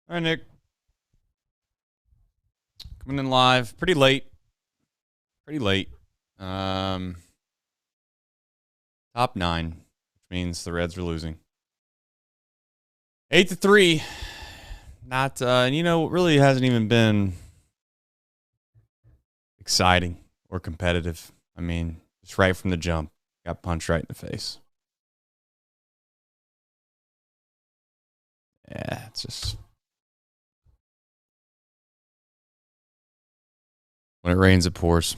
All right, Nick. Coming in live. Pretty late. Top 9, which means the Reds are losing. 8-3. Not, it really hasn't even been exciting or competitive. I mean, just right from the jump. Got punched right in the face. Yeah, it's just... when it rains, it pours.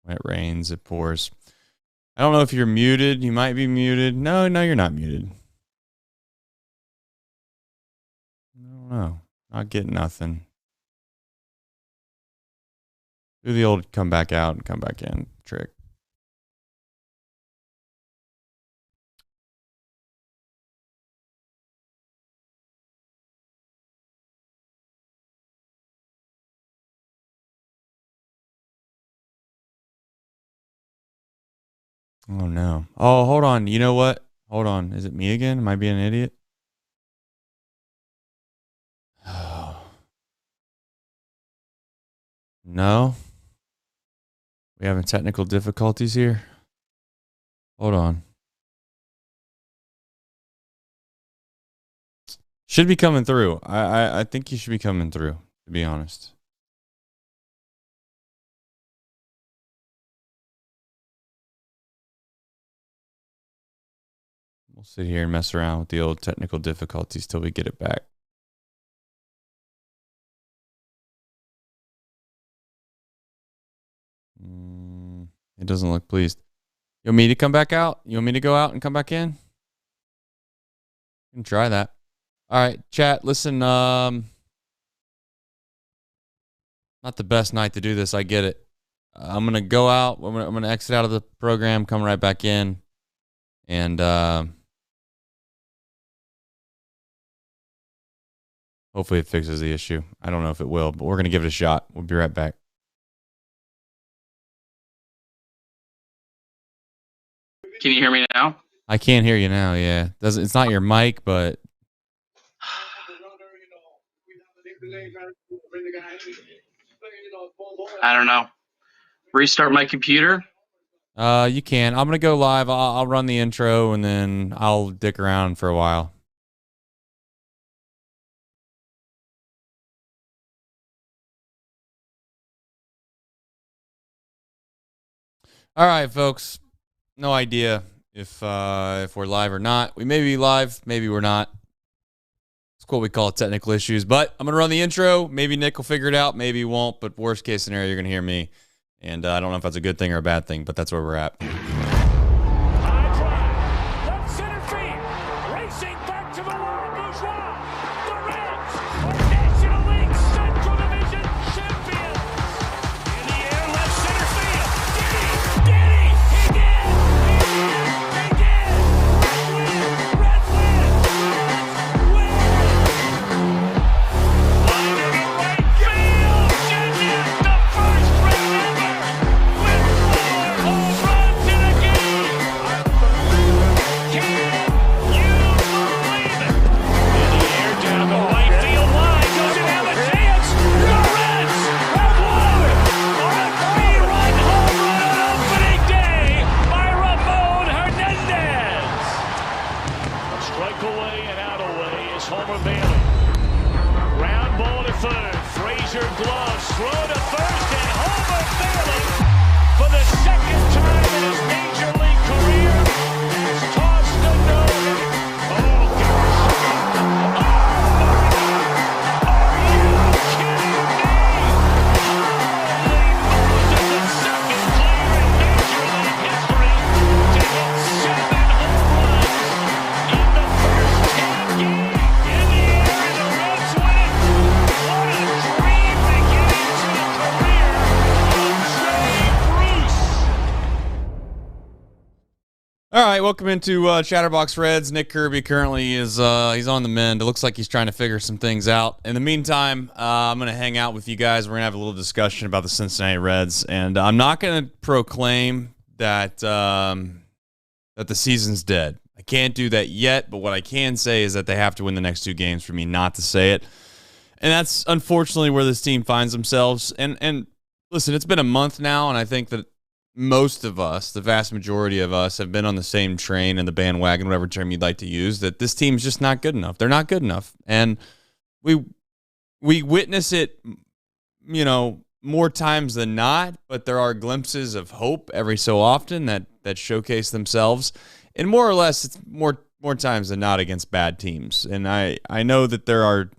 When it rains, it pours. I don't know if you're muted. You might be muted. No, you're not muted. I don't know. Not getting nothing. Do the old come back out and come back in trick. Oh, no. Oh, hold on. You know what? Hold on. Is it me again? Am I being an idiot? Oh. No. We having technical difficulties here? Hold on. Should be coming through. I think you should be coming through, to be honest. We'll sit here and mess around with the old technical difficulties till we get it back. It doesn't look pleased. You want me to come back out? You want me to go out and come back in? You can try that. All right, chat, listen, not the best night to do this. I get it. I'm going to go out. I'm going to exit out of the program, come right back in. And hopefully it fixes the issue. I don't know if it will, but we're going to give it a shot. We'll be right back. Can you hear me now? I can't hear you now, yeah. It's not your mic, but... I don't know. Restart my computer? You can. I'm going to go live. I'll run the intro, and then I'll dick around for a while. All right, folks. No idea if we're live or not. We may be live. Maybe we're not. It's what we call technical issues. But I'm going to run the intro. Maybe Nick will figure it out. Maybe he won't. But worst case scenario, you're going to hear me. And I don't know if that's a good thing or a bad thing, but that's where we're at. All right, welcome into Chatterbox Reds. Nick Kirby currently is he's on the mend. It looks like he's trying to figure some things out. In the meantime, I'm going to hang out with you guys. We're going to have a little discussion about the Cincinnati Reds, and I'm not going to proclaim that that the season's dead. I can't do that yet, but what I can say is that they have to win the next 2 games for me not to say it. And that's unfortunately where this team finds themselves. And listen, it's been a month now, and I think that most of us, the vast majority of us, have been on the same train and the bandwagon, whatever term you'd like to use, that this team's just not good enough. They're not good enough. And we witness it, more times than not, but there are glimpses of hope every so often that showcase themselves. And more or less, it's more times than not against bad teams. And I know that there are,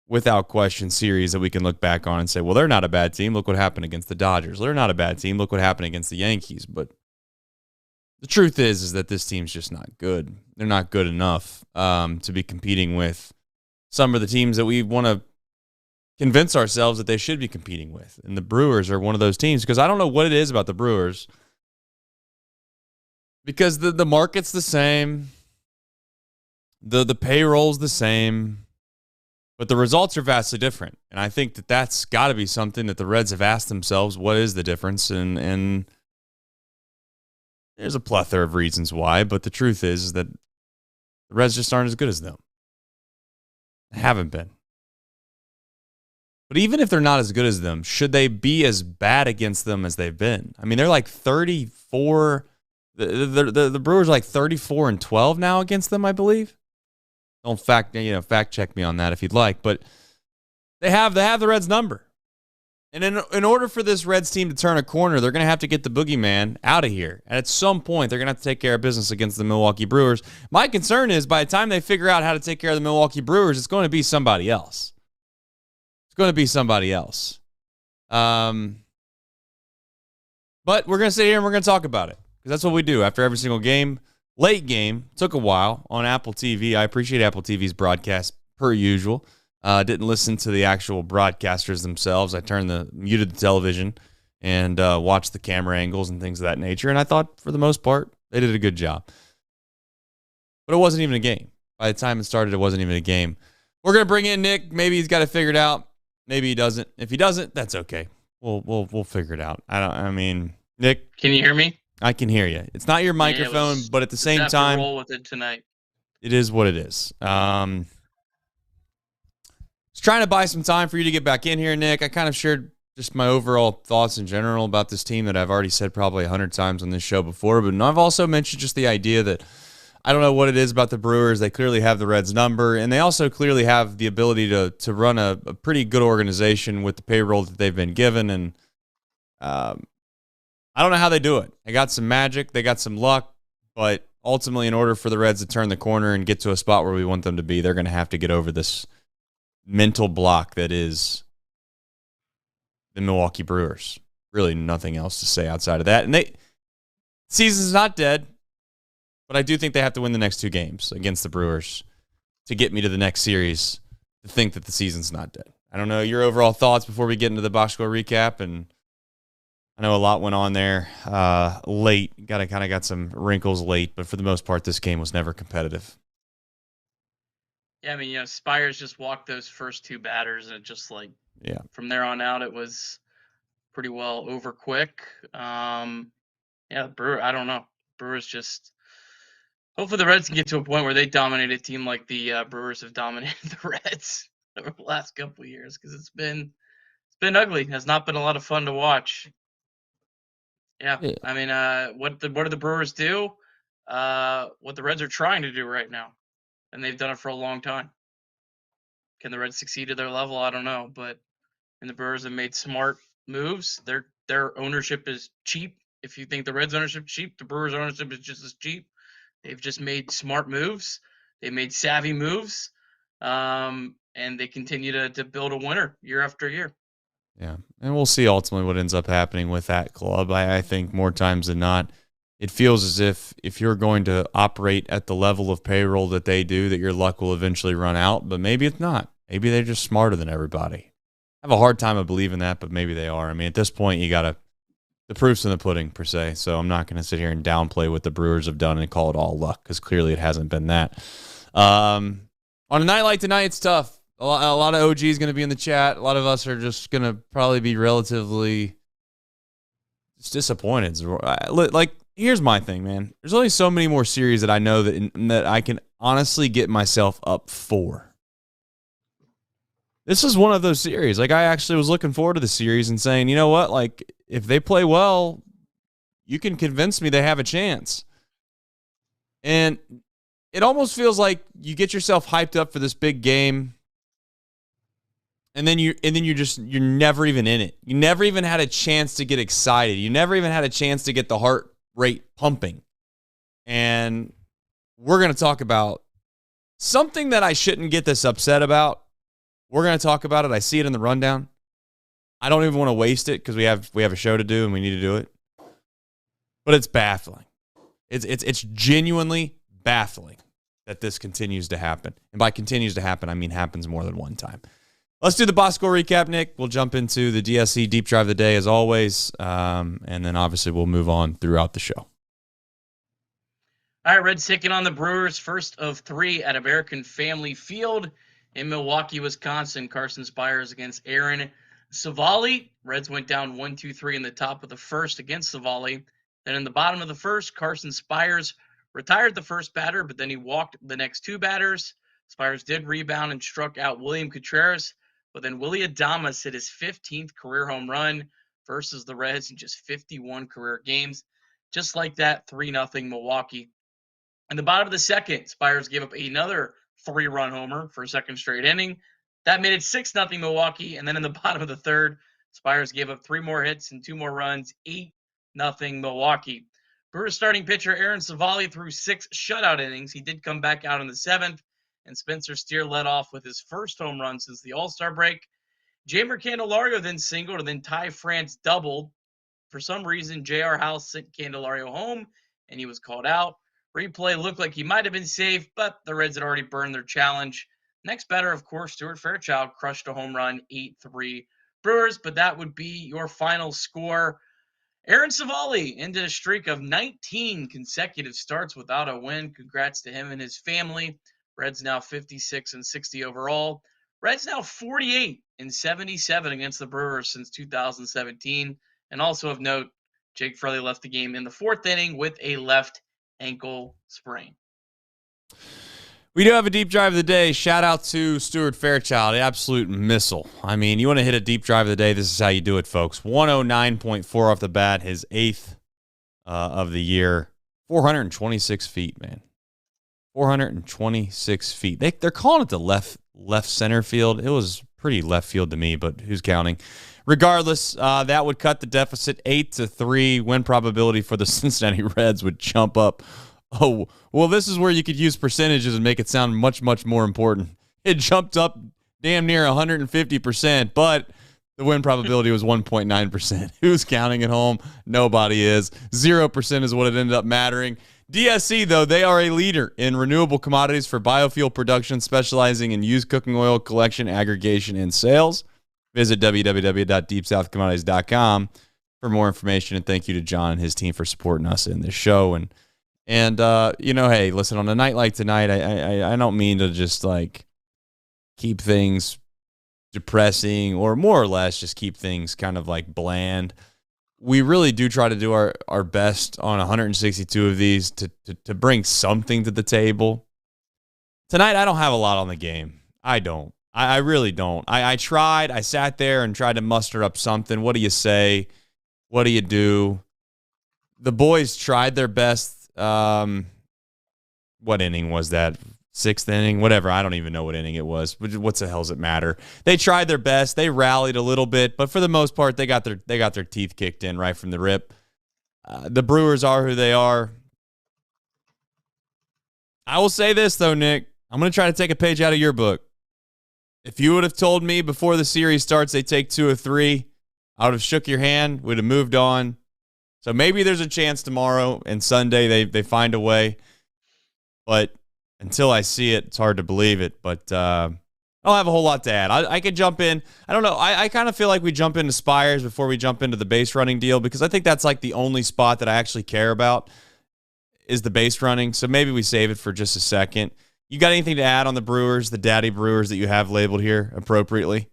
without question, series that we can look back on and say, well, they're not a bad team. Look what happened against the Dodgers. They're not a bad team. Look what happened against the Yankees. But the truth is that this team's just not good. They're not good enough to be competing with some of the teams that we want to convince ourselves that they should be competing with. And the Brewers are one of those teams, because I don't know what it is about the Brewers, because the market's the same, the payroll's the same, but the results are vastly different. And I think that that's got to be something that the Reds have asked themselves, what is the difference? And there's a plethora of reasons why, but the truth is that the Reds just aren't as good as them. They haven't been. But even if they're not as good as them, should they be as bad against them as they've been? I mean, they're like 34. The Brewers are like 34-12 now against them, I believe. Don't fact check me on that if you'd like, but they have the Reds number. And in order for this Reds team to turn a corner, they're going to have to get the boogeyman out of here. And at some point, they're going to have to take care of business against the Milwaukee Brewers. My concern is by the time they figure out how to take care of the Milwaukee Brewers, it's going to be somebody else. It's going to be somebody else. But we're going to sit here and we're going to talk about it, because that's what we do after every single game. Late game, took a while on Apple TV. I appreciate Apple TV's broadcast per usual. Didn't listen to the actual broadcasters themselves. I muted the television and watched the camera angles and things of that nature. And I thought, for the most part, they did a good job. But it wasn't even a game. By the time it started, it wasn't even a game. We're gonna bring in Nick. Maybe he's got it figured out. Maybe he doesn't. If he doesn't, that's okay. We'll figure it out. Nick, Can you hear me? I can hear you. It's not your microphone, but at the same time, roll with it tonight. It is what it is. Just trying to buy some time for you to get back in here, Nick. I kind of shared just my overall thoughts in general about this team that I've already said probably 100 times on this show before, but I've also mentioned just the idea that I don't know what it is about the Brewers. They clearly have the Reds number, and they also clearly have the ability to run a pretty good organization with the payroll that they've been given, and I don't know how they do it. They got some magic. They got some luck. But ultimately, in order for the Reds to turn the corner and get to a spot where we want them to be, they're going to have to get over this mental block that is the Milwaukee Brewers. Really nothing else to say outside of that. And season's not dead, but I do think they have to win the next 2 games against the Brewers to get me to the next series to think that the season's not dead. I don't know your overall thoughts before we get into the box score recap, and I know a lot went on there late. Got some wrinkles late, but for the most part, this game was never competitive. Yeah, I mean, Spires just walked those first 2 batters, and it just from there on out, it was pretty well over quick. I don't know. Brewers just hopefully the Reds can get to a point where they dominate a team like the Brewers have dominated the Reds over the last couple of years, because it's been ugly. It's not been a lot of fun to watch. Yeah. I mean, what do the Brewers do? What the Reds are trying to do right now, and they've done it for a long time. Can the Reds succeed at their level? I don't know, but the Brewers have made smart moves. Their ownership is cheap. If you think the Reds' ownership is cheap, the Brewers' ownership is just as cheap. They've just made smart moves. They made savvy moves, and they continue to build a winner year after year. Yeah, and we'll see ultimately what ends up happening with that club. I think more times than not, it feels as if you're going to operate at the level of payroll that they do, that your luck will eventually run out, but maybe it's not. Maybe they're just smarter than everybody. I have a hard time of believing that, but maybe they are. I mean, at this point, the proof's in the pudding, per se, so I'm not going to sit here and downplay what the Brewers have done and call it all luck, because clearly it hasn't been that. On a night like tonight, it's tough. A lot of OGs going to be in the chat. A lot of us are just going to probably be relatively just disappointed. Like, here's my thing, man. There's only so many more series that I know that I can honestly get myself up for. This is one of those series. Like, I actually was looking forward to the series and saying, you know what? Like, if they play well, you can convince me they have a chance. And it almost feels like you get yourself hyped up for this big game, and then you're never even in it. You never even had a chance to get excited. You never even had a chance to get the heart rate pumping. And we're going to talk about something that I shouldn't get this upset about. We're going to talk about it. I see it in the rundown. I don't even want to waste it because we have a show to do and we need to do it. But it's baffling. It's genuinely baffling that this continues to happen. And by continues to happen, I mean happens more than one time. Let's do the box score recap, Nick. We'll jump into the DSC deep drive of the day as always. And then obviously we'll move on throughout the show. All right, Reds taking on the Brewers, first of 3 at American Family Field in Milwaukee, Wisconsin. Carson Spires against Aaron Savali. Reds went down 1-2-3 in the top of the first against Savali. Then in the bottom of the first, Carson Spires retired the first batter, but then he walked the next 2 batters. Spires did rebound and struck out William Contreras, but then Willy Adames hit his 15th career home run versus the Reds in just 51 career games. Just like that, 3-0 Milwaukee. In the bottom of the second, Spires gave up another 3-run homer for a second straight inning. That made it 6-0 Milwaukee. And then in the bottom of the third, Spires gave up 3 more hits and 2 more runs, 8-0 Milwaukee. Brewers starting pitcher Aaron Savali threw 6 shutout innings. He did come back out in the 7th, and Spencer Steer led off with his first home run since the All-Star break. Jeimer Candelario then singled, and then Ty France doubled. For some reason, J.R. House sent Candelario home, and he was called out. Replay looked like he might have been safe, but the Reds had already burned their challenge. Next batter, of course, Stuart Fairchild crushed a home run, 8-3 Brewers, but that would be your final score. Aaron Savali ended a streak of 19 consecutive starts without a win. Congrats to him and his family. Reds now 56-60 overall. Reds now 48-77 against the Brewers since 2017. And also of note, Jake Fraley left the game in the 4th inning with a left ankle sprain. We do have a deep drive of the day. Shout out to Stuart Fairchild, absolute missile. I mean, you want to hit a deep drive of the day, this is how you do it, folks. 109.4 off the bat, his 8th of the year. 426 feet, man. 426 feet. They're calling it the left center field. It was pretty left field to me, but who's counting? Regardless, that would cut the deficit 8-3. Win probability for the Cincinnati Reds would jump up. Oh, well, this is where you could use percentages and make it sound much, much more important. It jumped up damn near 150%, but the win probability was 1.9%. Who's counting at home? Nobody is. 0% is what it ended up mattering. DSC, though, they are a leader in renewable commodities for biofuel production, specializing in used cooking oil collection, aggregation, and sales. Visit www.deepsouthcommodities.com for more information, and thank you to John and his team for supporting us in this show. And hey, listen, on a night like tonight, I don't mean to just like keep things depressing or more or less just keep things kind of like bland. We really do try to do our best on 162 of these to bring something to the table. Tonight, I don't have a lot on the game. I don't. I really don't. I tried. I sat there and tried to muster up something. What do you say? What do you do? The boys tried their best. What inning was that? 6th inning? Whatever. I don't even know what inning it was. What the hell does it matter? They tried their best. They rallied a little bit, but for the most part, they got their teeth kicked in right from the rip. The Brewers are who they are. I will say this, though, Nick. I'm going to try to take a page out of your book. If you would have told me before the series starts they take 2 of 3, I would have shook your hand, would have moved on. So maybe there's a chance tomorrow and Sunday they find a way. But until I see it, it's hard to believe it. But I don't have a whole lot to add. I could jump in. I don't know. I kind of feel like we jump into Spires before we jump into the base running deal because I think that's like the only spot that I actually care about is the base running. So maybe we save it for just a second. You got anything to add on the Brewers, the Daddy Brewers that you have labeled here appropriately?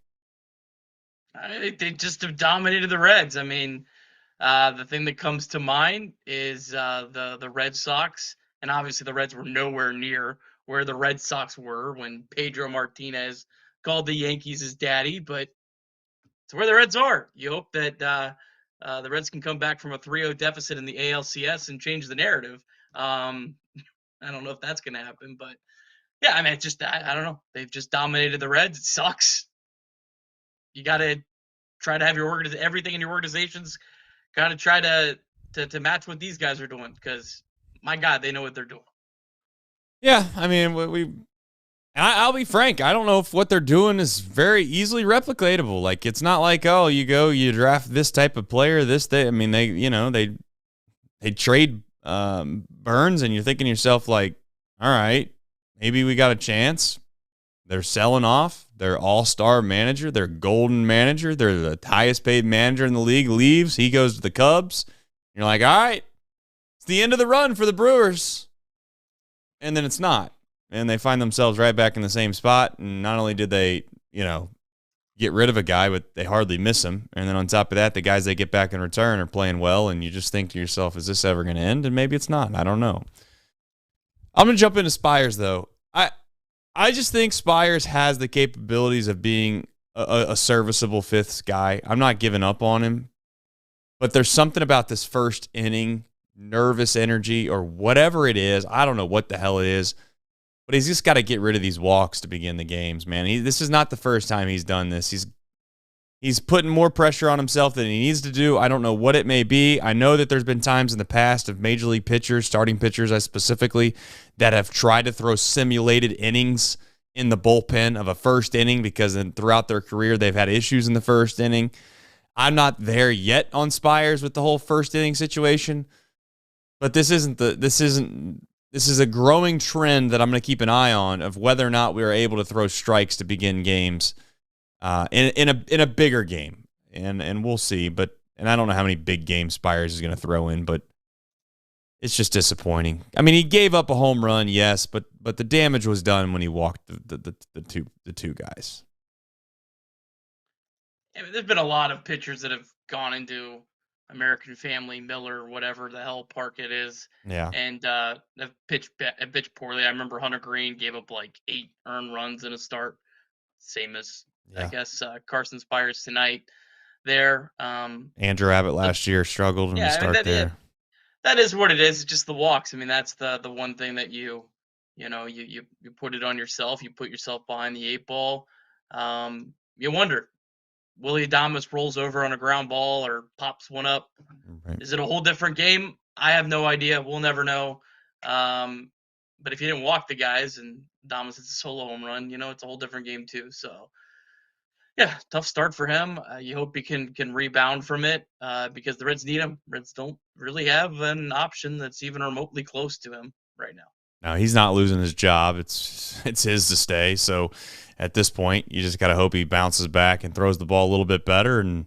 They just have dominated the Reds. I mean, The thing that comes to mind is the Red Sox, and obviously the Reds were nowhere near where the Red Sox were when Pedro Martinez called the Yankees his daddy, but it's where the Reds are. You hope that the Reds can come back from a 3-0 deficit in the ALCS and change the narrative. I don't know if that's going to happen, but yeah, I mean, it's just, I don't know. They've just dominated the Reds. It sucks. You got to try to have everything in your organization's got to try to match what these guys are doing, because my God, they know what they're doing. Yeah, I mean, I'll be frank. I don't know if what they're doing is very easily replicatable. Like, it's not like, oh, you draft this type of player this day. I mean, they trade Burns, and you're thinking to yourself like, all right, maybe we got a chance. They're selling off their all-star manager, their golden manager. They're the highest paid manager in the league. Leaves. He goes to the Cubs. You're like, all right, it's the end of the run for the Brewers. And then it's not. And they find themselves right back in the same spot. And not only did they, get rid of a guy, but they hardly miss him. And then on top of that, the guys they get back in return are playing well. And you just think to yourself, is this ever going to end? And maybe it's not. I don't know. I'm going to jump into Spires, though. I just think Spires has the capabilities of being a serviceable fifth guy. I'm not giving up on him. But there's something about this first inning, nervous energy or whatever it is. I don't know what the hell it is. But he's just got to get rid of these walks to begin the games, man. This is not the first time he's done this. He's putting more pressure on himself than he needs to do. I don't know what it may be. I know that there's been times in the past of major league pitchers, starting pitchers specifically, that have tried to throw simulated innings in the bullpen of a first inning because throughout their career they've had issues in the first inning. I'm not there yet on Spires with the whole first inning situation, but this is a growing trend that I'm going to keep an eye on of whether or not we are able to throw strikes to begin games in a bigger game, and we'll see. But I don't know how many big game Spires is going to throw in, but it's just disappointing. I mean, he gave up a home run, yes, but the damage was done when he walked the two guys. I mean, there's been a lot of pitchers that have gone into American Family, Miller, whatever the hell park it is. Yeah. And have pitched poorly. I remember Hunter Green gave up like 8 earned runs in a start. Same as, I guess, Carson Spires tonight there. Andrew Abbott last year struggled in the start there. That is what it is. It's just the walks. I mean, that's the one thing that you put it on yourself. You put yourself behind the 8 ball. You wonder, Willy Adames rolls over on a ground ball or pops one up. Right. Is it a whole different game? I have no idea. We'll never know. But if you didn't walk the guys and Adames hits a solo home run, it's a whole different game too. So, yeah, tough start for him. You hope he can rebound from it because the Reds need him. Reds don't really have an option that's even remotely close to him right now. No, he's not losing his job. It's his to stay. So at this point, you just got to hope he bounces back and throws the ball a little bit better. And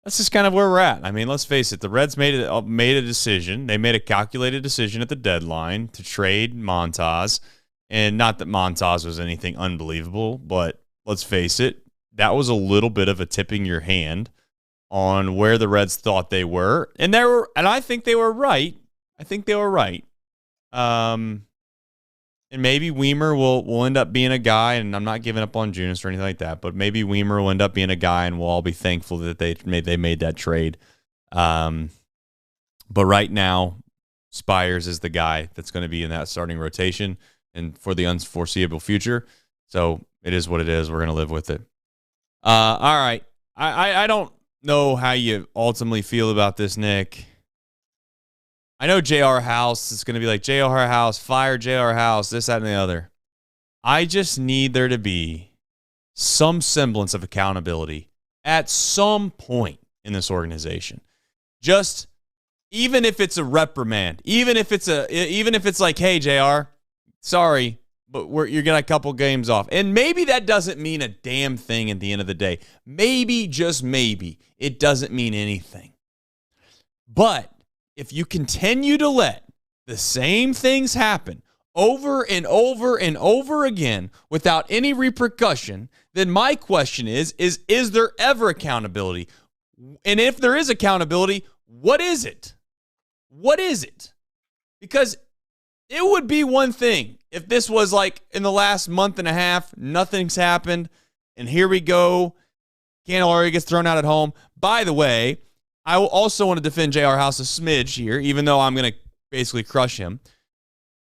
that's just kind of where we're at. I mean, let's face it. The Reds made a decision. They made a calculated decision at the deadline to trade Montas. And not that Montas was anything unbelievable, but let's face it, that was a little bit of a tipping your hand on where the Reds thought they were. And I think they were right. And maybe Weimer will end up being a guy, and I'm not giving up on Junis or anything like that, but maybe Weimer will end up being a guy, and we'll all be thankful that they made that trade. But right now, Spires is the guy that's going to be in that starting rotation and for the unforeseeable future. So it is what it is. We're going to live with it. All right. I don't know how you ultimately feel about this, Nick. I know J.R. House is going to be like, J.R. House, fire J.R. House, this, that, and the other. I just need there to be some semblance of accountability at some point in this organization. Just, even if it's a reprimand, even if it's like, hey, J.R., sorry, but you're getting a couple games off. And maybe that doesn't mean a damn thing at the end of the day. Maybe, just maybe, it doesn't mean anything. But if you continue to let the same things happen over and over and over again without any repercussion, then my question is there ever accountability? And if there is accountability, what is it? What is it? Because it would be one thing if this was like in the last month and a half, nothing's happened, and here we go. Candelario gets thrown out at home. By the way, I will also want to defend J.R. House a smidge here, even though I'm going to basically crush him.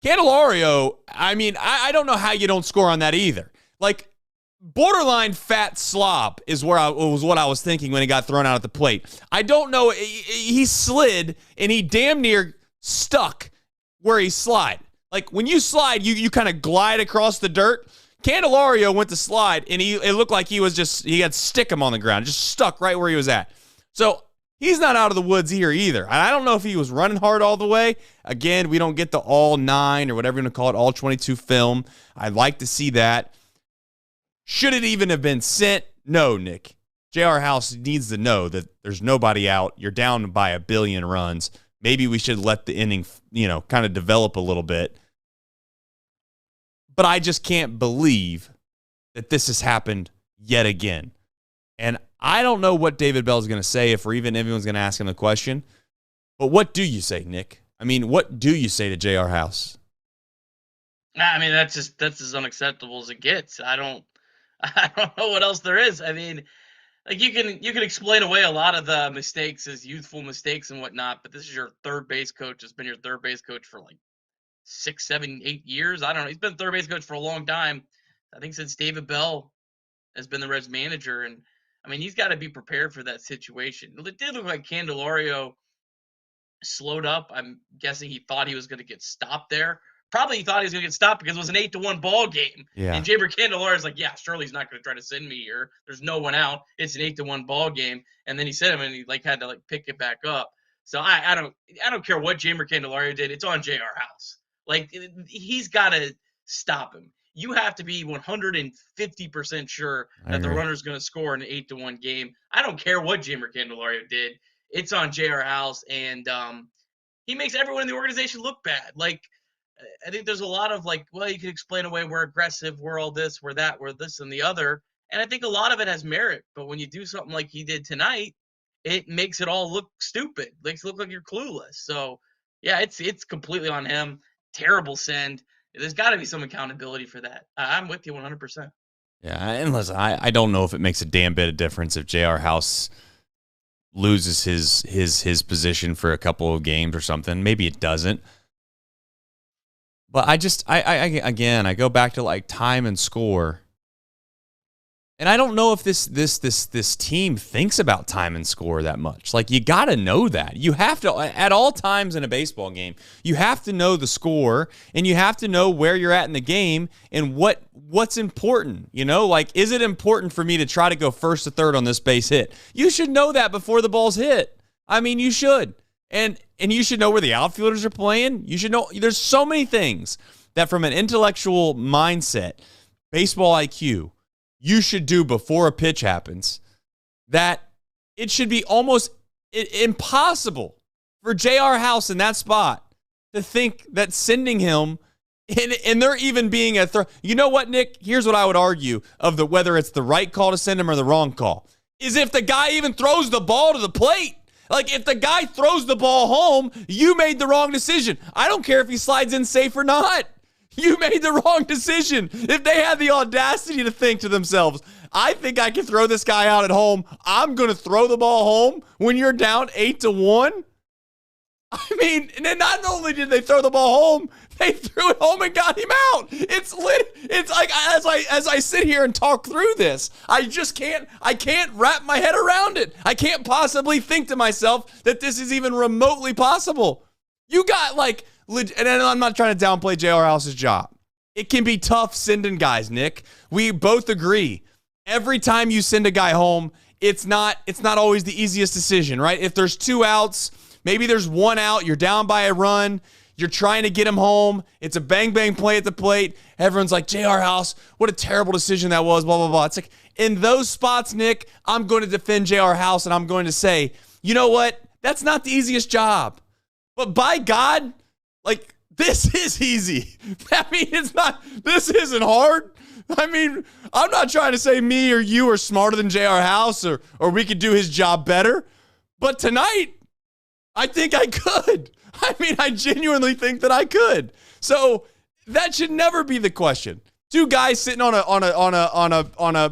Candelario, I mean, I don't know how you don't score on that either. Like, borderline fat slob was what I was thinking when he got thrown out at the plate. I don't know. He slid, and he damn near stuck where he slid. Like, when you slide, you kind of glide across the dirt. Candelario went to slide, and it looked like he had stick-em on the ground, just stuck right where he was at. So, he's not out of the woods here either. And I don't know if he was running hard all the way. Again, we don't get the all 9 or whatever you want to call it, all 22 film. I'd like to see that. Should it even have been sent? No, Nick. J.R. House needs to know that there's nobody out. You're down by 1 billion runs. Maybe we should let the inning, kind of develop a little bit. But I just can't believe that this has happened yet again. And I don't know what David Bell is going to say if anyone's going to ask him the question. But what do you say, Nick? I mean, what do you say to J.R. House? I mean, that's as unacceptable as it gets. I don't know what else there is. I mean, like you can explain away a lot of the mistakes as youthful mistakes and whatnot, but this is your third base coach. Has been your third base coach for like 6, 7, 8 years. I don't know. He's been third base coach for a long time. I think since David Bell has been the Reds manager, and I mean, he's got to be prepared for that situation. It did look like Candelario slowed up. I'm guessing he thought he was going to get stopped there. Probably he thought he was going to get stopped because it was an 8-1 ball game. Yeah. And Jeimer Candelario's like, yeah, surely he's not going to try to send me here. There's no one out. It's an 8-1 ball game. And then he sent him, and he had to pick it back up. So I don't care what Jeimer Candelario did. It's on J.R. House. He's got to stop him. You have to be 150% sure that the runner's going to score in an 8-1 game. I don't care what Jeimer Candelario did. It's on J.R. House, and he makes everyone in the organization look bad. I think there's a lot of you can explain away we're aggressive, we're all this, we're that, we're this and the other. And I think a lot of it has merit. But when you do something like he did tonight, it makes it all look stupid. It makes it look like you're clueless. So, yeah, it's completely on him. Terrible send. There's got to be some accountability for that. I'm with you 100%. Yeah, and listen, I don't know if it makes a damn bit of difference if J.R. House loses his position for a couple of games or something. Maybe it doesn't. But I go back to time and score. And I don't know if this team thinks about time and score that much. You got to know that. You have to, at all times in a baseball game, you have to know the score, and you have to know where you're at in the game and what's important. Is it important for me to try to go first to third on this base hit? You should know that before the ball's hit. I mean, you should. And you should know where the outfielders are playing. You should know. There's so many things that from an intellectual mindset, baseball IQ, you should do before a pitch happens, that it should be almost impossible for J.R. House in that spot to think that sending him, and there even being a throw. You know what, Nick? Here's what I would argue of whether it's the right call to send him or the wrong call, is if the guy even throws the ball to the plate. If the guy throws the ball home, you made the wrong decision. I don't care if he slides in safe or not. You made the wrong decision. If they had the audacity to think to themselves, I think I can throw this guy out at home, I'm going to throw the ball home when you're down 8-1. I mean, and then not only did they throw the ball home, they threw it home and got him out. It's lit. It's like as I sit here and talk through this, I can't wrap my head around it. I can't possibly think to myself that this is even remotely possible. You got and I'm not trying to downplay J.R. House's job. It can be tough sending guys, Nick. We both agree. Every time you send a guy home, it's not always the easiest decision, right? If there's 2 outs, maybe there's 1 out, you're down by a run, you're trying to get him home, it's a bang-bang play at the plate, everyone's like, J.R. House, what a terrible decision that was, blah, blah, blah. It's like, in those spots, Nick, I'm going to defend J.R. House, and I'm going to say, you know what? That's not the easiest job. But by God, this is easy. I mean, this isn't hard. I mean, I'm not trying to say me or you are smarter than J.R. House or we could do his job better. But tonight, I think I could. I mean, I genuinely think that I could. So that should never be the question. Two guys sitting on a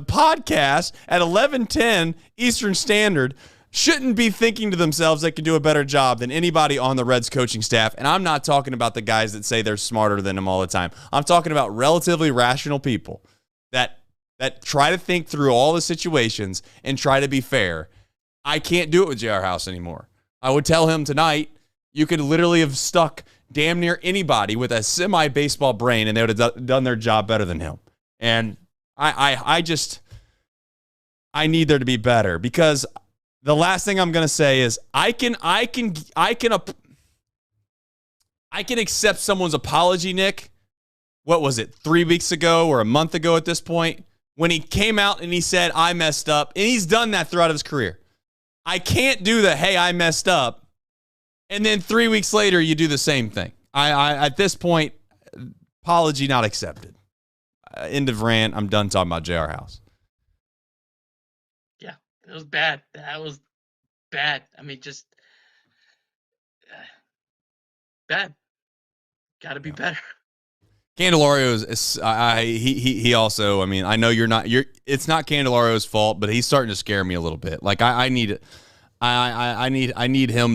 podcast at 11:10 Eastern Standard shouldn't be thinking to themselves they can do a better job than anybody on the Reds coaching staff. And I'm not talking about the guys that say they're smarter than them all the time. I'm talking about relatively rational people that try to think through all the situations and try to be fair. I can't do it with J.R. House anymore. I would tell him tonight, you could literally have stuck damn near anybody with a semi-baseball brain, and they would have done their job better than him. And I need there to be better, because the last thing I'm going to say is I can accept someone's apology, Nick. What was it, 3 weeks ago or a month ago at this point, when he came out and he said, I messed up, and he's done that throughout his career. I can't do the, hey, I messed up, and then 3 weeks later you do the same thing. I at this point, apology not accepted. End of rant. I'm done talking about J.R. House. Yeah, it was bad. That was bad. I mean, just bad. Got to be better. Candelario is he also, I mean, I know it's not Candelario's fault, but he's starting to scare me a little bit. Like I need him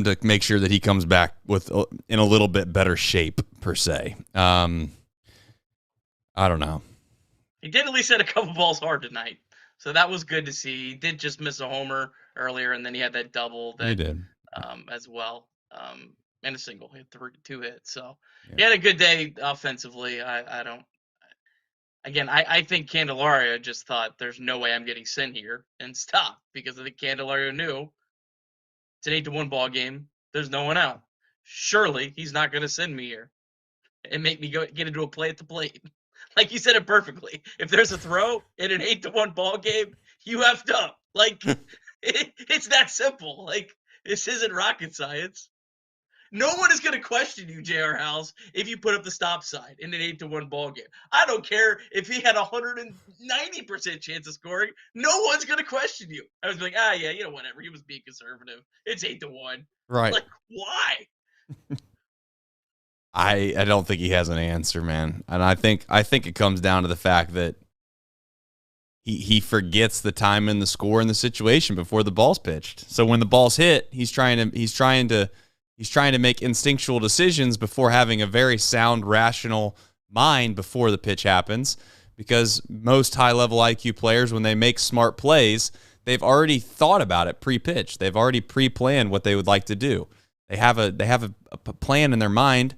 to make sure that he comes back in a little bit better shape, per se. I don't know. He did at least hit a couple balls hard tonight, so that was good to see. He did just miss a homer earlier, and then he had that double that he did as well. And a single. He had two hits. So he had a good day offensively. I think Candelario just thought there's no way I'm getting sent here and stopped, because I think Candelario knew it's an 8-1 ball game. There's no one out. Surely he's not going to send me here and make me get into a play at the plate. Like you said it perfectly. If there's a throw in an 8-1 ball game, you effed up. Like it's that simple. Like, this isn't rocket science. No one is going to question you, J.R. House, if you put up the stop sign in an 8-1 ball game. I don't care if he had 190% chance of scoring. No one's going to question you. I was like, yeah, whatever. He was being conservative. It's 8-1. Right. Like, why? I don't think he has an answer, man. And I think it comes down to the fact that he forgets the time and the score and the situation before the ball's pitched. So when the ball's hit, he's trying to make instinctual decisions before having a very sound, rational mind before the pitch happens, because most high-level IQ players, when they make smart plays, they've already thought about it pre-pitch. They've already pre-planned what they would like to do. They have a plan in their mind,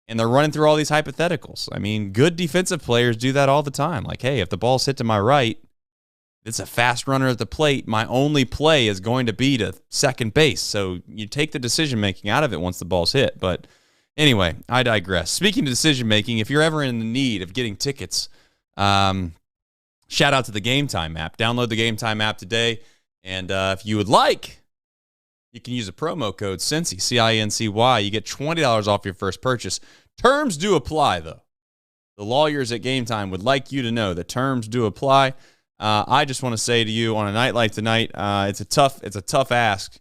and they're running through all these hypotheticals. I mean, good defensive players do that all the time. Like, hey, if the ball's hit to my right, it's a fast runner at the plate. My only play is going to be to second base. So you take the decision-making out of it once the ball's hit. But anyway, I digress. Speaking of decision-making, if you're ever in the need of getting tickets, shout out to the Game Time app. Download the Game Time app today. And if you would like, you can use a promo code Cincy, C-I-N-C-Y. You get $20 off your first purchase. Terms do apply, though. The lawyers at Game Time would like you to know that terms do apply. I just want to say to you, on a night like tonight, it's a tough ask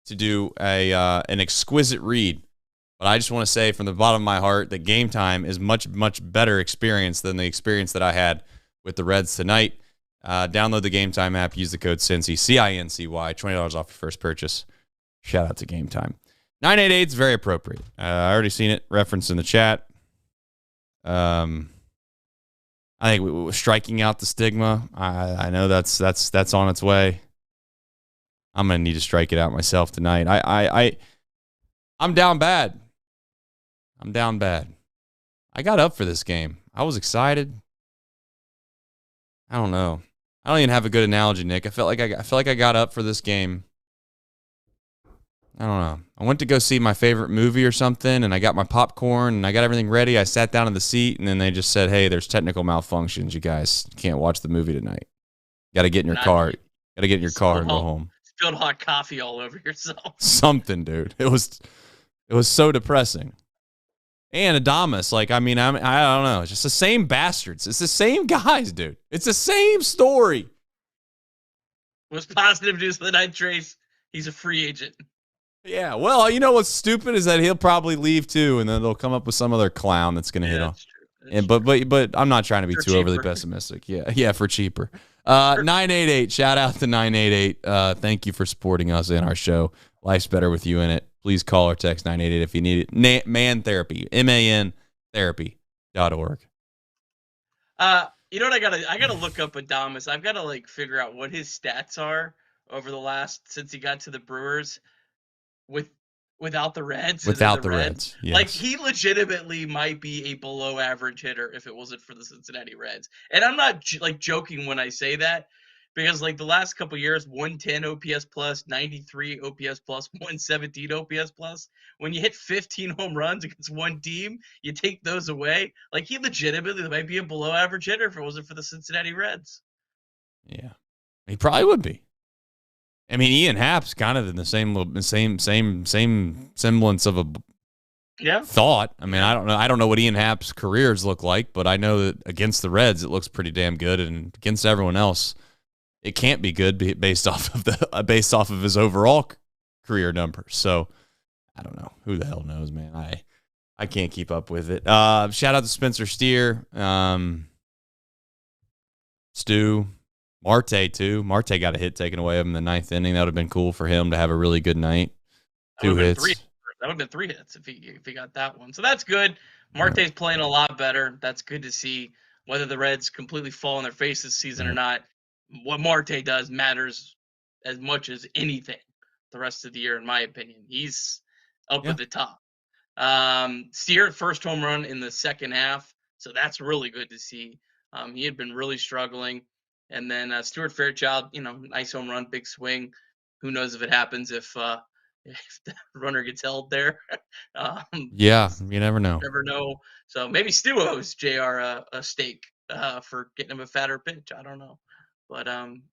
to do an exquisite read. But I just want to say from the bottom of my heart that Game Time is much better experience than the experience that I had with the Reds tonight. Download the Game Time app. Use the code Cincy, C-I-N-C-Y, $20 off your first purchase. Shout out to Game Time. 988 is very appropriate. I already seen it referenced in the chat. I think we were striking out the stigma. I know that's on its way. I'm gonna need to strike it out myself tonight. I'm down bad. I got up for this game. I was excited. I don't know. I don't even have a good analogy, Nick. I felt like I got up for this game. I don't know. I went to go see my favorite movie or something, and I got my popcorn, and I got everything ready. I sat down in the seat, and then they just said, hey, there's technical malfunctions. You guys can't watch the movie tonight. Got to get in your car. Got to get in your car and go home. Spilled hot coffee all over yourself. Something, dude. It was so depressing. And Adamas, I don't know. It's just the same bastards. It's the same guys, dude. It's the same story. Most positive news of the night, Trace. He's a free agent. Yeah, well, you know what's stupid is that he'll probably leave too, and then they'll come up with some other clown that's going to hit him. And but I'm not trying to be too overly pessimistic. Yeah, for cheaper. 988. Shout out to 988. Thank you for supporting us in our show. Life's better with you in it. Please call or text 988 if you need it. Man Therapy, MAN Therapy.org. You know what I gotta look up Adames. I've got to like figure out what his stats are over the last since he got to the Brewers without the Reds. Without the Reds, yes. Like he legitimately might be a below average hitter if it wasn't for the Cincinnati Reds. And I'm not like joking when I say that, because like the last couple of years, 110 OPS plus, 93 OPS plus, 117 OPS plus. When you hit 15 home runs against one team, you take those away. Like he legitimately might be a below average hitter if it wasn't for the Cincinnati Reds. Yeah, he probably would be. I mean, Ian Happ's kind of in the same semblance of a thought. I mean, I don't know what Ian Happ's careers look like, but I know that against the Reds it looks pretty damn good, and against everyone else it can't be good based off of his overall career numbers. So I don't know. Who the hell knows, man? I can't keep up with it. Shout out to Spencer Steer, Stu, Marte too. Marte got a hit taken away of him in the ninth inning. That would have been cool for him to have a really good night. 2 hits. That would have been 3 hits if he got that one. So that's good. Marte's playing a lot better. That's good to see. Whether the Reds completely fall on their face this season or not, what Marte does matters as much as anything the rest of the year, in my opinion. He's up at the top. Steer, first home run in the second half, so that's really good to see. He had been really struggling. And then Stuart Fairchild, nice home run, big swing. Who knows if it happens if the runner gets held there. Yeah, you never know. Never know. So maybe Stu owes JR a steak for getting him a fatter pitch. I don't know. But,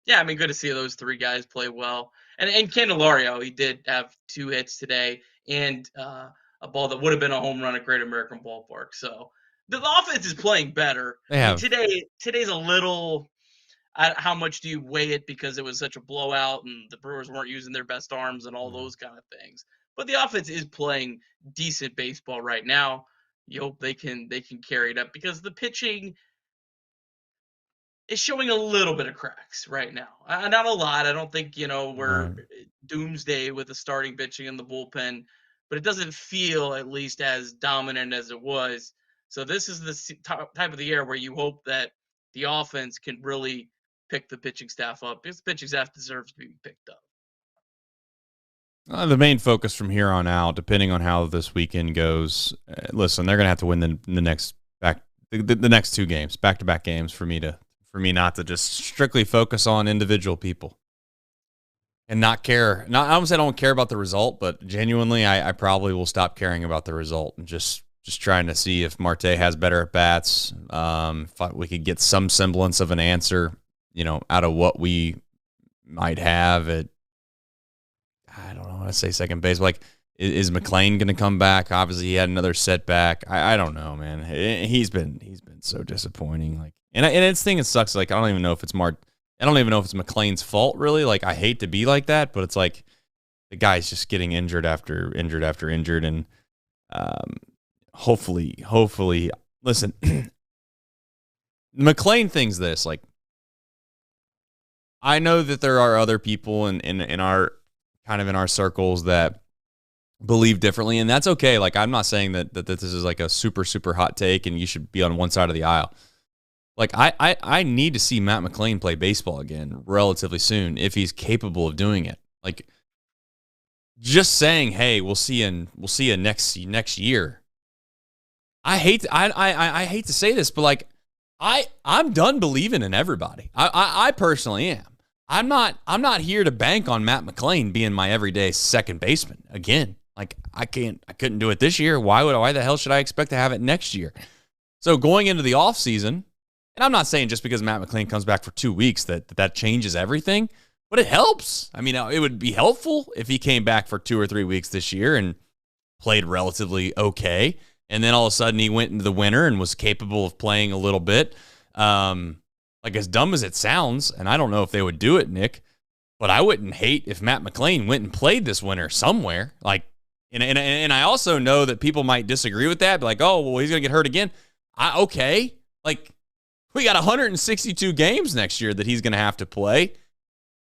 yeah, I mean, good to see those 3 guys play well. And Candelario, he did have 2 hits today and a ball that would have been a home run at Great American Ballpark. So the offense is playing better. Today's a little – how much do you weigh it because it was such a blowout and the Brewers weren't using their best arms and all those kind of things. But the offense is playing decent baseball right now. You hope they can carry it up because the pitching is showing a little bit of cracks right now. Not a lot. I don't think, we're doomsday with the starting pitching in the bullpen, but it doesn't feel at least as dominant as it was. So this is the type of the year where you hope that the offense can really pick the pitching staff up because the pitching staff deserves to be picked up. The main focus from here on out, depending on how this weekend goes, listen, they're going to have to win the next 2 games, back-to-back games for me not to just strictly focus on individual people and not care. I don't say I don't care about the result, but genuinely, I probably will stop caring about the result and just trying to see if Marte has better at bats. If we could get some semblance of an answer, out of what we might have at, I don't know how to say second base. Like, is McLean going to come back? Obviously, he had another setback. I don't know, man. He's been so disappointing. Like, and it's thing. It sucks. Like, I don't even know if it's McLean's fault, really. Like, I hate to be like that, but it's like the guy's just getting injured after injured, and hopefully, listen. McLean thinks this, like, I know that there are other people in our kind of in our circles that believe differently, and that's okay. Like, I'm not saying that this is like a super, super hot take and you should be on one side of the aisle. Like, I need to see Matt McLean play baseball again relatively soon if he's capable of doing it. Like, just saying, hey, we'll see you next year. I hate to say this, but like, I'm done believing in everybody. I personally am. I'm not here to bank on Matt McLean being my everyday second baseman again. Like, I couldn't do it this year. Why the hell should I expect to have it next year? So going into the offseason, and I'm not saying just because Matt McLean comes back for 2 weeks that changes everything, but it helps. I mean, it would be helpful if he came back for 2 or 3 weeks this year and played relatively okay. And then all of a sudden he went into the winter and was capable of playing a little bit. Like, as dumb as it sounds, and I don't know if they would do it, Nick, But I wouldn't hate if Matt McLean went and played this winter somewhere. Like, and I also know that people might disagree with that. Like, oh, well, he's going to get hurt again. Okay. Like, we got 162 games next year that he's going to have to play.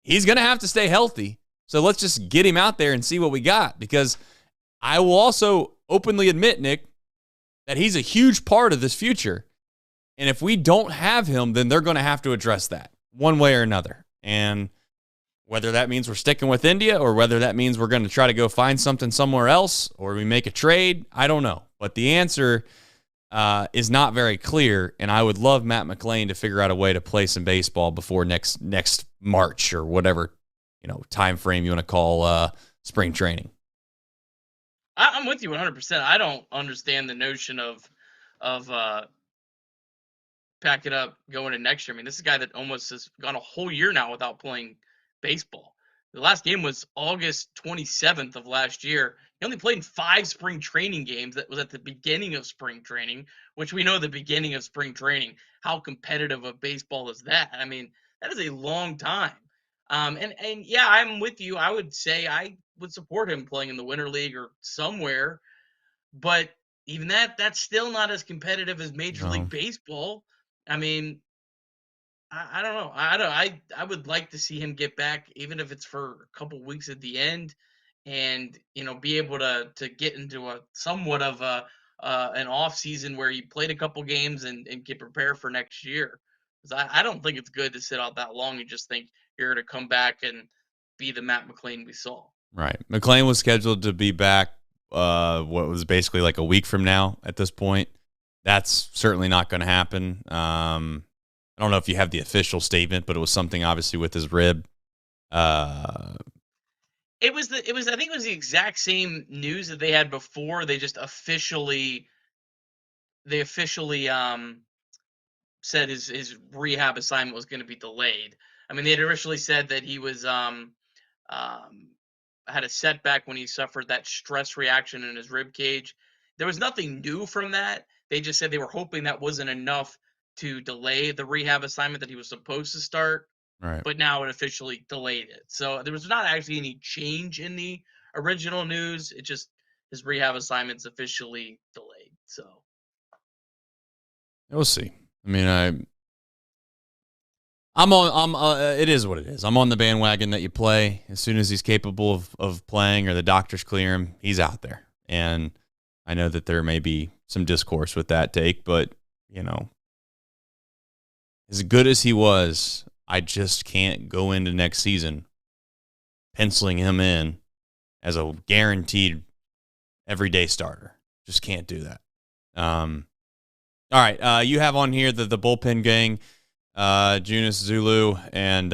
He's going to have to stay healthy. So let's just get him out there and see what we got. Because I will also openly admit, Nick, that he's a huge part of this future. And if we don't have him, then they're going to have to address that one way or another. And whether that means we're sticking with India or whether that means we're going to try to go find something somewhere else or we make a trade, I don't know. But the answer is not very clear, and I would love Matt McLean to figure out a way to play some baseball before next March or whatever time frame you want to call spring training. I'm with you 100%. I don't understand the notion of pack it up going into next year. I mean, this is a guy that almost has gone a whole year now without playing baseball. The last game was August 27th of last year. He only played in 5 spring training games. That was at the beginning of spring training, which we know the beginning of spring training. How competitive of baseball is that? I mean, that is a long time. And yeah, I'm with you. I would say I would support him playing in the Winter League or somewhere, but even that's still not as competitive as Major League Baseball. I mean, I don't know. I would like to see him get back, even if it's for a couple weeks at the end, and be able to get into a somewhat of an off season where you played a couple games and get prepared for next year. Because I don't think it's good to sit out that long and just think you're going to come back and be the Matt McLean we saw. Right. McLean was scheduled to be back what was basically like a week from now at this point. That's certainly not going to happen. I don't know if you have the official statement, but it was something obviously with his rib. It was I think it was the exact same news that they had before. They just officially said his rehab assignment was going to be delayed. I mean, they had originally said that he was had a setback when he suffered that stress reaction in his rib cage. There was nothing new from that. They just said they were hoping that wasn't enough to delay the rehab assignment that he was supposed to start. Right. But now it officially delayed it. So there was not actually any change in the original news. It just his rehab assignment's officially delayed. So we'll see. I mean, it is what it is. I'm on the bandwagon that you play. As soon as he's capable of playing or the doctors clear him, he's out there. And I know that there may be some discourse with that take, but, as good as he was, I just can't go into next season penciling him in as a guaranteed everyday starter. Just can't do that. All right, you have on here the bullpen gang. Junis, Zulu, and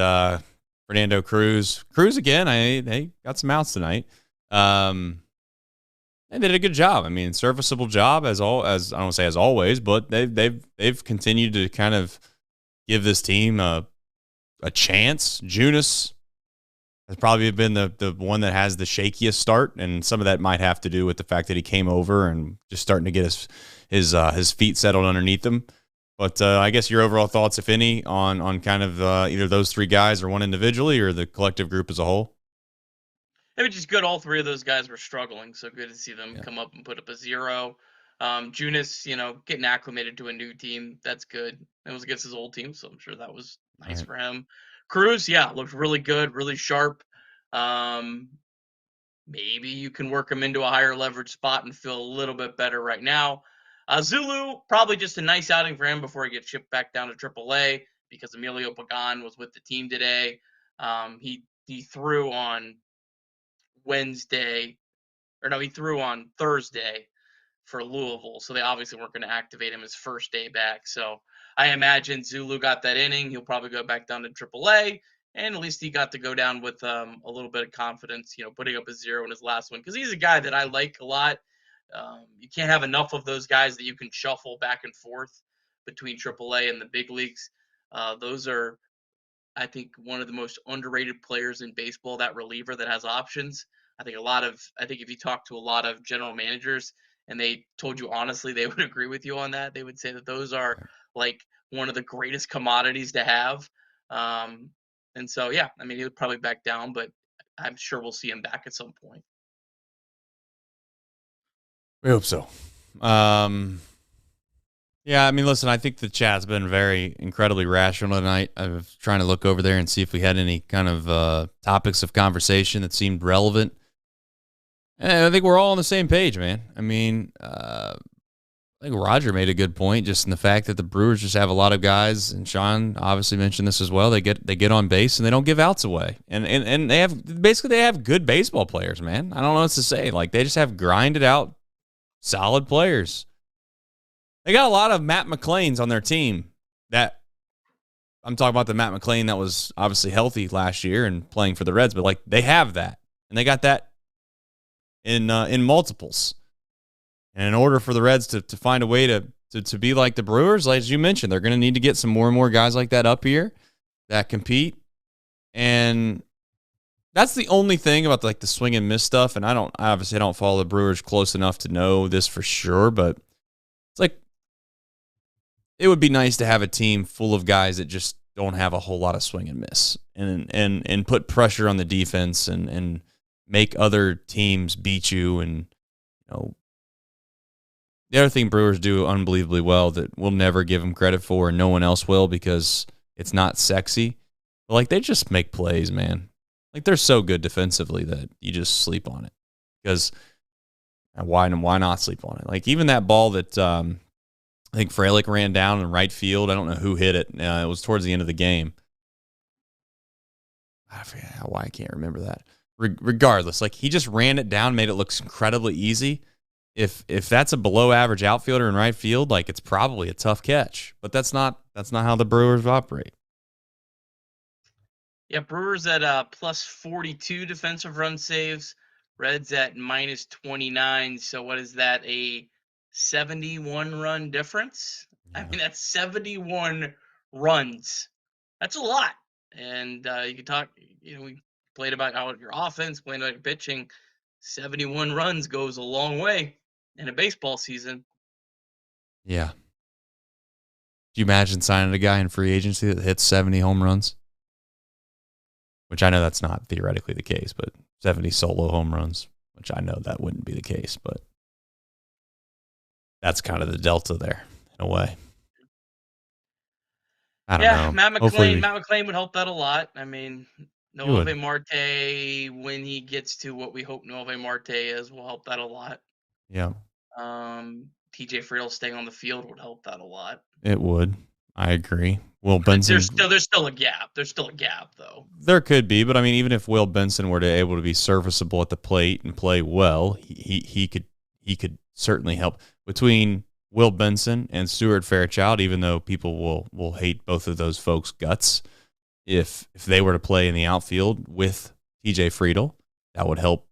Fernando Cruz. Cruz again. They got some outs tonight. They did a good job. I mean, serviceable job as I don't want to say as always, but they've continued to kind of give this team a chance. Junis has probably been the one that has the shakiest start, and some of that might have to do with the fact that he came over and just starting to get his feet settled underneath him. But I guess your overall thoughts, if any, on kind of either those 3 guys or one individually or the collective group as a whole? It was just good. All 3 of those guys were struggling, so good to see them come up and put up a 0. Junis, getting acclimated to a new team, that's good. It was against his old team, so I'm sure that was nice for him. Cruz, looked really good, really sharp. Maybe you can work him into a higher leverage spot and feel a little bit better right now. Zulu, probably just a nice outing for him before he gets shipped back down to AAA because Emilio Pagan was with the team today. He threw on Wednesday, or no, he threw on Thursday for Louisville, so they obviously weren't going to activate him his first day back. So I imagine Zulu got that inning. He'll probably go back down to AAA, and at least he got to go down with a little bit of confidence, putting up a 0 in his last one, because he's a guy that I like a lot. You can't have enough of those guys that you can shuffle back and forth between AAA and the big leagues. Those are, I think, one of the most underrated players in baseball, that reliever that has options. I think if you talk to a lot of general managers and they told you honestly, they would agree with you on that. They would say that those are like one of the greatest commodities to have. And so, yeah, I mean, he would probably back down, but I'm sure we'll see him back at some point. We hope so. Yeah, I mean, listen, I think the chat's been very incredibly rational tonight. I was trying to look over there and see if we had any kind of topics of conversation that seemed relevant. And I think we're all on the same page, man. I mean, I think Roger made a good point, just in the fact that the Brewers just have a lot of guys, and Sean obviously mentioned this as well. They get on base and they don't give outs away, and they have good baseball players, man. I don't know what to say. Like, they just have grinded out, solid players. They got a lot of Matt McLeans on their team. That I'm talking about the Matt McLean that was obviously healthy last year and playing for the Reds, but like they have that, and they got that in multiples. And in order for the Reds to find a way to be like the Brewers, like as you mentioned, they're going to need to get some more and more guys like that up here that compete. And that's the only thing about like the swing and miss stuff. And I obviously don't follow the Brewers close enough to know this for sure, but it's like it would be nice to have a team full of guys that just don't have a whole lot of swing and miss and put pressure on the defense and make other teams beat you. And, the other thing Brewers do unbelievably well that we'll never give them credit for and no one else will because it's not sexy. But like they just make plays, man. Like they're so good defensively that you just sleep on it. Because why not sleep on it? Like even that ball that I think Frelick ran down in right field. I don't know who hit it. It was towards the end of the game. I forget why I can't remember that. Regardless, like he just ran it down, made it look incredibly easy. If that's a below average outfielder in right field, like it's probably a tough catch. But that's not how the Brewers operate. Yeah, Brewers at plus 42 defensive run saves. Reds at minus 29. So what is that? A 71 run difference? Yeah. I mean, that's 71 runs. That's a lot. And you can talk, we played about how your offense, playing about your pitching. 71 runs goes a long way in a baseball season. Yeah. Do you imagine signing a guy in free agency that hits 70 home runs? Which I know that's not theoretically the case, but 70 solo home runs, which I know that wouldn't be the case, but that's kind of the delta there in a way. I don't know. Matt McLean would help that a lot. I mean, Noelvi Marte, when he gets to what we hope Noelvi Marte is, will help that a lot. Yeah. TJ Friedel staying on the field would help that a lot. It would. I agree. Will Benson. There's still a gap. There's still a gap, though. There could be, but I mean, even if Will Benson were able to be serviceable at the plate and play well, he could certainly help. Between Will Benson and Stuart Fairchild, even though people will hate both of those folks' guts, if they were to play in the outfield with TJ Friedel, that would help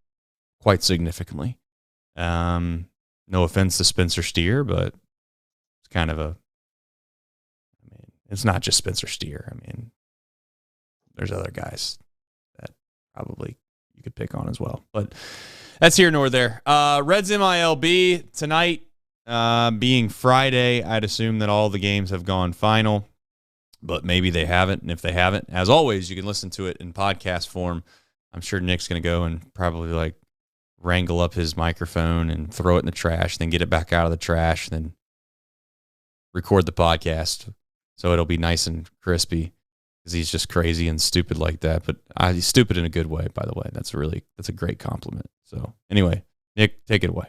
quite significantly. No offense to Spencer Steer, but it's kind of it's not just Spencer Steer. I mean, there's other guys that probably you could pick on as well. But that's here nor there. Reds MILB tonight, being Friday, I'd assume that all the games have gone final, but maybe they haven't. And if they haven't, as always, you can listen to it in podcast form. I'm sure Nick's going to go and probably wrangle up his microphone and throw it in the trash, then get it back out of the trash, then record the podcast. So it'll be nice and crispy because he's just crazy and stupid like that. But he's stupid in a good way, by the way. That's a great compliment. So anyway, Nick, take it away.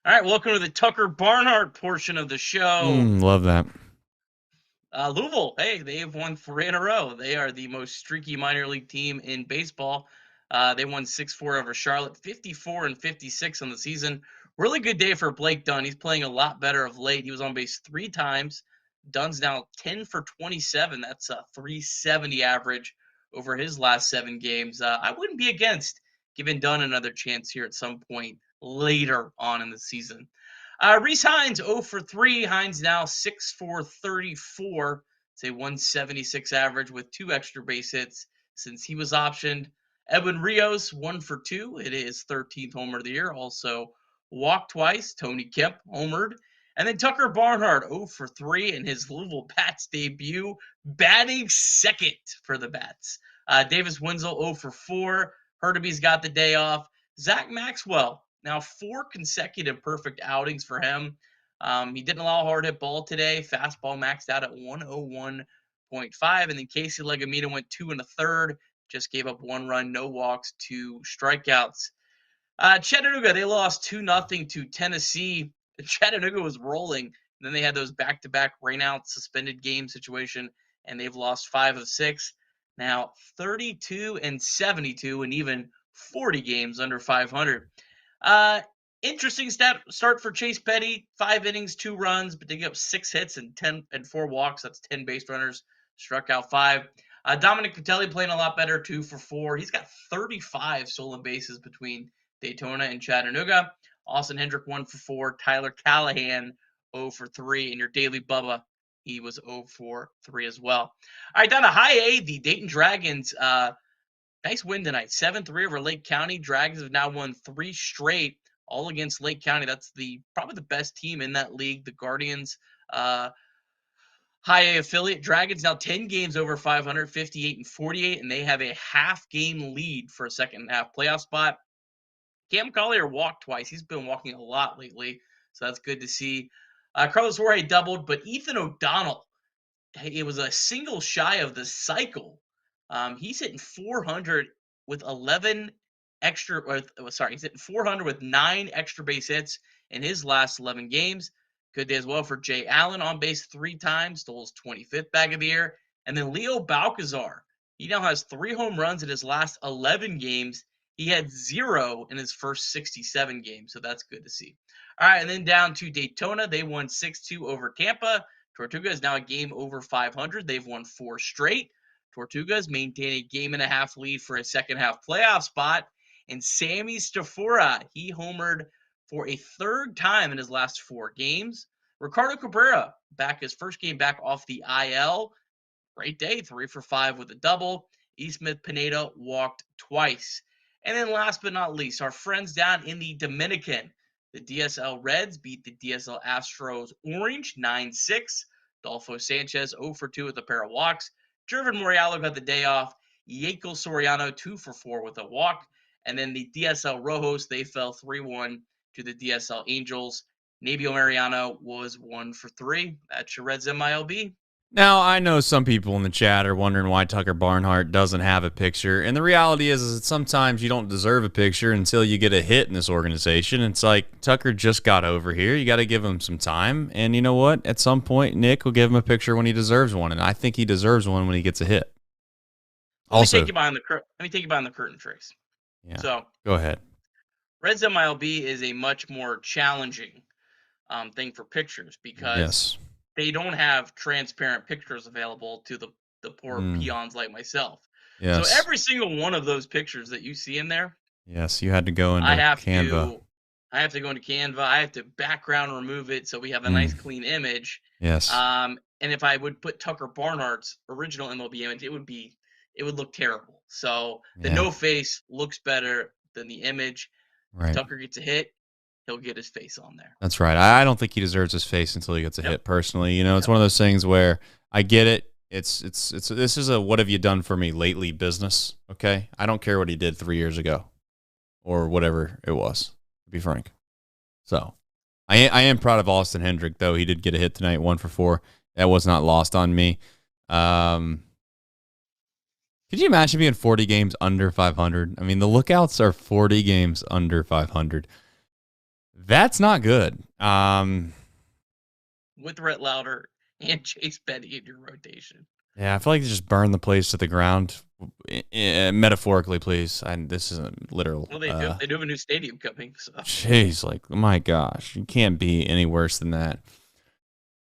All right, welcome to the Tucker Barnhart portion of the show. Love that. Louisville, hey, they have won 3 in a row. They are the most streaky minor league team in baseball. They won 6-4 over Charlotte, 54-56 on the season. Really good day for Blake Dunn. He's playing a lot better of late. He was on base 3 times. Dunn's now 10 for 27. That's a 370 average over his last 7 games. I wouldn't be against giving Dunn another chance here at some point later on in the season. Rhys Hines 0 for 3. Hines now 6 for 34. It's a 176 average with 2 extra base hits since he was optioned. Edwin Rios 1 for 2. It is 13th homer of the year. Also walked twice. Tony Kemp homered. And then Tucker Barnhart, 0 for 3 in his Louisville Bats debut, batting second for the Bats. Davis Winslow, 0 for 4. Hurtaby's got the day off. Zach Maxwell, now 4 consecutive perfect outings for him. He didn't allow a hard hit ball today. Fastball maxed out at 101.5. And then Casey Legumina went 2 1/3. Just gave up 1 run, no walks, 2 strikeouts. Chattanooga, they lost 2-0 to Tennessee. Chattanooga was rolling. And then they had those back-to-back rainout suspended game situation, and they've lost 5 of 6. Now 32-72 and even 40 games under 500. Interesting start for Chase Petty. 5 innings, 2 runs, but they gave up 6 hits and 4 walks. That's 10 base runners. Struck out 5. Dominic Patelli playing a lot better, 2 for 4. He's got 35 stolen bases between Daytona and Chattanooga. Austin Hendrick, 1 for 4. Tyler Callahan, 0 for 3. And your Daily Bubba, he was 0 for 3 as well. All right, down to High A, the Dayton Dragons. Nice win tonight. 7-3 over Lake County. Dragons have now won 3 straight, all against Lake County. That's probably the best team in that league. The Guardians, High A affiliate. Dragons now 10 games over 500, 58-48, and they have a half-game lead for a second-half playoff spot. Cam Collier walked twice. He's been walking a lot lately, so that's good to see. Carlos Jorge doubled, but Ethan O'Donnell, it was a single shy of the cycle. He's hitting 400 with 11 extra. He's hitting 400 with 9 extra base hits in his last 11 games. Good day as well for Jay Allen, on base 3 times, stole his 25th bag of the year. And then Leo Balcazar, he now has 3 home runs in his last 11 games. He had 0 in his first 67 games, so that's good to see. All right, and then down to Daytona. They won 6-2 over Tampa. Tortuga is now a game over 500. They've won 4 straight. Tortugas maintain a game-and-a-half lead for a second-half playoff spot. And Sammy Stafora, he homered for a 3rd time in his last 4 games. Ricardo Cabrera, his first game back off the IL. Great day, 3 for 5 with a double. Eastmith Pineda walked twice. And then last but not least, our friends down in the Dominican. The DSL Reds beat the DSL Astros Orange 9-6. Dolfo Sanchez 0 for 2 with a pair of walks. Jervin Moriallo got the day off. Yekel Soriano 2 for 4 with a walk. And then the DSL Rojos, they fell 3-1 to the DSL Angels. Nabio Mariano was 1 for 3. That's your Reds MILB. Now, I know some people in the chat are wondering why Tucker Barnhart doesn't have a picture. And the reality is that sometimes you don't deserve a picture until you get a hit in this organization. It's like Tucker just got over here. You got to give him some time. And you know what? At some point, Nick will give him a picture when he deserves one. And I think he deserves one when he gets a hit. Let me take you behind the curtain, Trace. Yeah. So go ahead. Reds MILB is a much more challenging thing for pictures because they don't have transparent pictures available to the poor peons like myself. Yes. So every single one of those pictures that you see in there. Yes, you had to go into Canva. I have to go into Canva. I have to background remove it so we have a nice clean image. Yes. And if I would put Tucker Barnhart's original MLB image, it would look terrible. So the no face looks better than the image. Right. If Tucker gets a hit, he'll get his face on there. That's right. I don't think he deserves his face until he gets a hit personally. You know, it's one of those things where I get it. This is a what have you done for me lately business, okay? I don't care what he did 3 years ago or whatever it was, to be frank. So I am proud of Austin Hendrick, though. He did get a hit tonight, 1 for 4. That was not lost on me. Could you imagine being 40 games under 500? I mean, the Lookouts are 40 games under 500. That's not good. With Rhett Lauder and Chase Petty in your rotation. Yeah, I feel like they just burn the place to the ground. Metaphorically, please. This isn't literal. Well, they do. They do have a new stadium coming. So. Jeez, like, my gosh. You can't be any worse than that.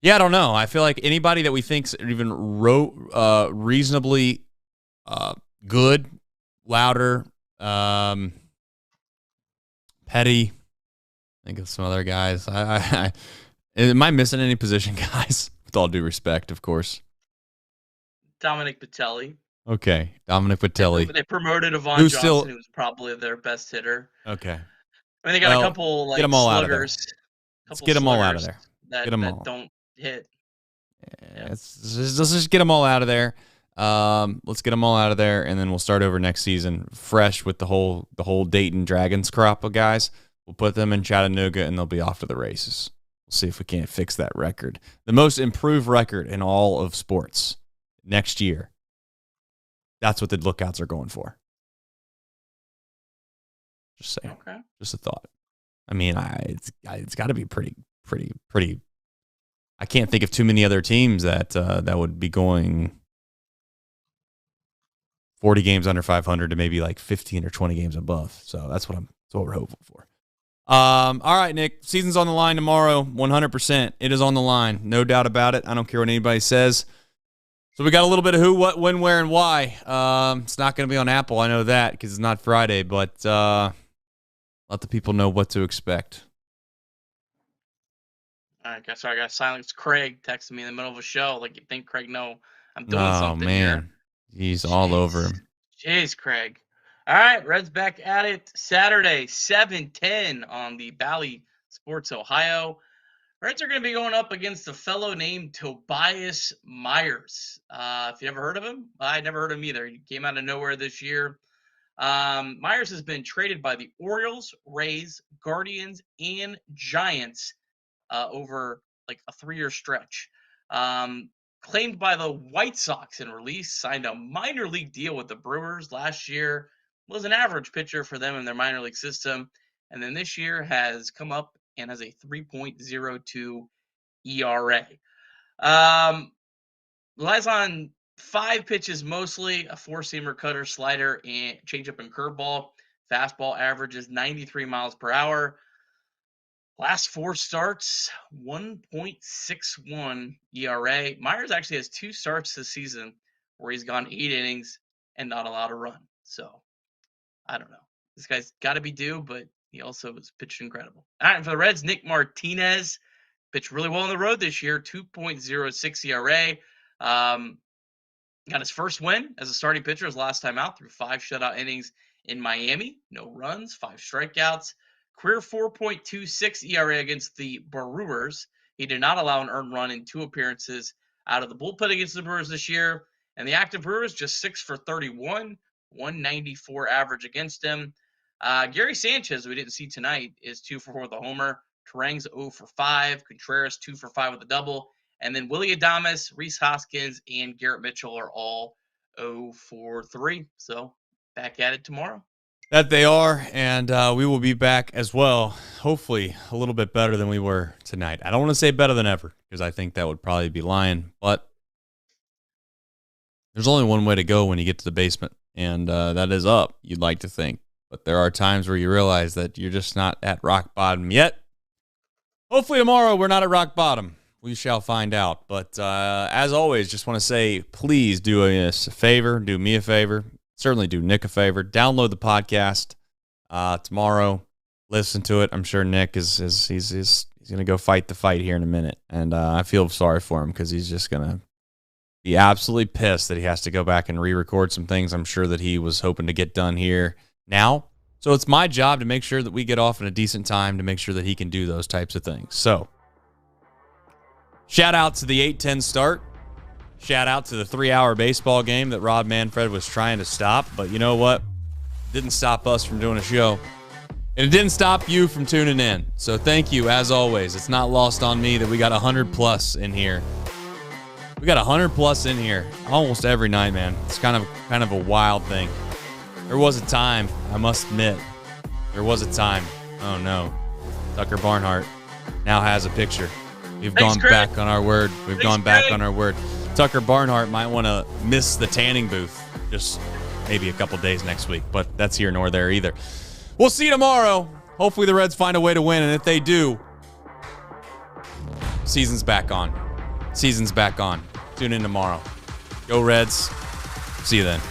Yeah, I don't know. I feel like anybody that we think's even reasonably good, Lauder, Petty, think of some other guys. Am I missing any position guys? With all due respect, of course. Dominic Patelli. Okay, Dominic Patelli. They promoted Avon Johnson, who was probably their best hitter. Okay. I mean, they got a couple get them all sluggers. Let's get them all out of there. that don't hit. Yeah. Let's just get them all out of there. Let's get them all out of there, and then we'll start over next season fresh with the whole Dayton Dragons crop of guys. We'll put them in Chattanooga, and they'll be off to the races. We'll see if we can't fix that record. The most improved record in all of sports next year. That's what the lookouts are going for. Just saying. Okay. Just a thought. I mean, it's got to be pretty. I can't think of too many other teams that would be going 40 games under 500 to maybe like 15 or 20 games above. So that's what we're hopeful for. All right, Nick. Season's on the line tomorrow. 100%. It is on the line. No doubt about it. I don't care what anybody says. So we got a little bit of who, what, when, where, and why. It's not going to be on Apple. I know that because it's not Friday. But let the people know what to expect. All right, sorry, I got silence. Craig texted me in the middle of a show. Like, you think Craig know I'm doing something here. He's all over him. Jeez, Craig. All right, Reds back at it Saturday, 7:10 on the Bally Sports Ohio. Reds are going to be going up against a fellow named Tobias Myers. If you never heard of him, I never heard of him either. He came out of nowhere this year. Myers has been traded by the Orioles, Rays, Guardians, and Giants over like a 3-year stretch. Claimed by the White Sox and released, signed a minor league deal with the Brewers last year. Was an average pitcher for them in their minor league system. And then this year has come up and has a 3.02 ERA. Relies on 5 pitches mostly, a 4-seamer, cutter, slider, and changeup and curveball. Fastball averages 93 miles per hour. Last 4 starts, 1.61 ERA. Myers actually has 2 starts this season where he's gone 8 innings and not allowed a run. So, I don't know. This guy's got to be due, but he also was pitched incredible. All right, for the Reds, Nick Martinez pitched really well on the road this year, 2.06 ERA. Got his first win as a starting pitcher his last time out through 5 shutout innings in Miami. No runs, 5 strikeouts. Career 4.26 ERA against the Brewers. He did not allow an earned run in 2 appearances out of the bullpen against the Brewers this year. And the active Brewers just 6 for 31, 194 average against him. Gary Sanchez, we didn't see tonight, is 2 for 4 with a homer. Terang's 0 for 5. Contreras 2 for 5 with a double. And then Willie Adames, Rhys Hoskins, and Garrett Mitchell are all 0 for 3. So back at it tomorrow. That they are, and we will be back as well, hopefully a little bit better than we were tonight. I don't want to say better than ever, because I think that would probably be lying, but there's only one way to go when you get to the basement, and that is up, you'd like to think. But there are times where you realize that you're just not at rock bottom yet. Hopefully tomorrow we're not at rock bottom. We shall find out. But as always, just want to say, please do us a favor, do me a favor. Certainly do Nick a favor. Download the podcast tomorrow. Listen to it. I'm sure Nick he's going to go fight the fight here in a minute. And I feel sorry for him because he's just going to be absolutely pissed that he has to go back and re-record some things I'm sure that he was hoping to get done here now. So it's my job to make sure that we get off in a decent time to make sure that he can do those types of things. So shout out to the 8:10 start. Shout out to the 3-hour baseball game that Rob Manfred was trying to stop. But you know what? It didn't stop us from doing a show. And it didn't stop you from tuning in. So thank you, as always. It's not lost on me that we got 100+ in here. We got 100+ in here almost every night, man. It's kind of a wild thing. There was a time, I must admit. There was a time. Oh, no. Tucker Barnhart now has a picture. We've gone back on our word. We've gone back on our word. Tucker Barnhart might want to miss the tanning booth just maybe a couple days next week, but that's here nor there either. We'll see you tomorrow. Hopefully the Reds find a way to win, and if they do, season's back on. Season's back on. Tune in tomorrow. Go Reds. See you then.